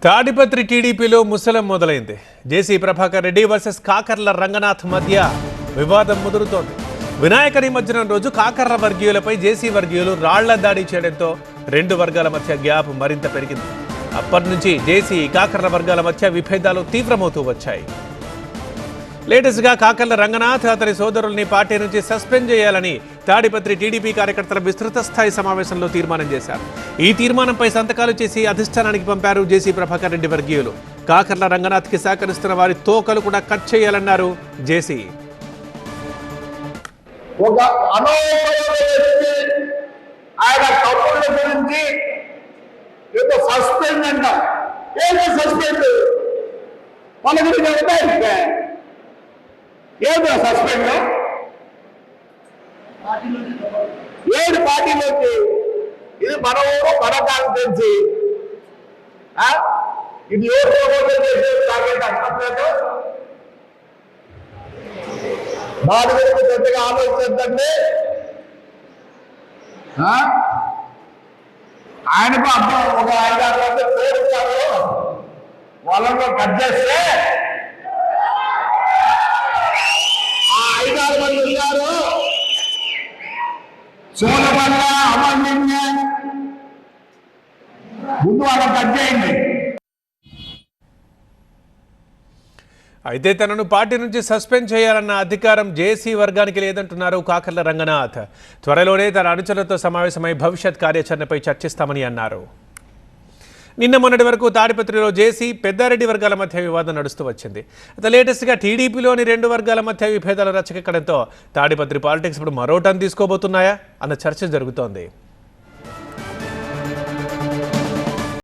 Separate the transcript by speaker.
Speaker 1: తాడిపత్రి టీడీపీలో ముసలం మొదలైంది. జేసీ ప్రభాకర్ రెడ్డి వర్సెస్ కాకర్ల రంగనాథ్ మధ్య వివాదం ముదురుతోంది. వినాయక నిమజ్జనం రోజు కాకర్ల వర్గీయులపై జేసీ వర్గీయులు రాళ్ల దాడి చేయడంతో రెండు వర్గాల మధ్య గ్యాప్ మరింత పెరిగింది. అప్పటి నుంచి జేసీ కాకర్ల వర్గాల మధ్య విభేదాలు తీవ్రమవుతూ వచ్చాయి. లేటెస్ట్గా కాకర్ల రంగనాథ్ అతని సోదరుల్ని పార్టీ నుంచి సస్పెండ్ చేయాలని తాడిపత్రి టీడీపీ కార్యకర్తల విస్తృత స్థాయి సమావేశంలో తీర్మానం చేశారు. ఈ తీర్మానంపై సంతకాలు చేసి అధిష్టానానికి పంపారు జేసీ ప్రభాకర్ రెడ్డి వర్గీయులు. కాకర్ల రంగనాథ్కి సహకరిస్తున్న వారి తోకలు కూడా కట్ చేయాలన్నారు జేసీ.
Speaker 2: ఏదో సస్పెండ్ ఏడు పార్టీలోకి ఇది మన ఊరు మన కాన్స్టిట్యున్సీ ఇది ఓట్లు చేసేది నాకైతే అర్థం లేదు. దాని గురించి పెద్దగా ఆలోచించండి. ఆయనకు అర్థం ఒక 5-6 మంది కోరుతారు వాళ్ళలో కట్ చేస్తే 5-6 మంది ఉన్నారు. సోదరుల అమర్నిన్య ముందు వాళ్ళకి కట్ చేయండి.
Speaker 1: అయితే తనను పార్టీ నుంచి సస్పెండ్ చేయాలన్న అధికారం జేసీ వర్గానికి లేదంటున్నారు కాకర్ల రంగనాథ్. త్వరలోనే తన అనుచరులతో సమావేశమై భవిష్యత్ కార్యాచరణపై చర్చిస్తామని అన్నారు. నిన్న మొన్నటి వరకు తాడిపత్రిలో జేసీ పెద్దారెడ్డి వర్గాల మధ్య వివాదం నడుస్తూ వచ్చింది. అయితే లేటెస్ట్గా టీడీపీలోని రెండు వర్గాల మధ్య విభేదాలు రచ్చకెక్కడంతో తాడిపత్రి పాలిటిక్స్ ఇప్పుడు మరో టర్న్ తీసుకోబోతున్నాయా అన్న చర్చ జరుగుతోంది.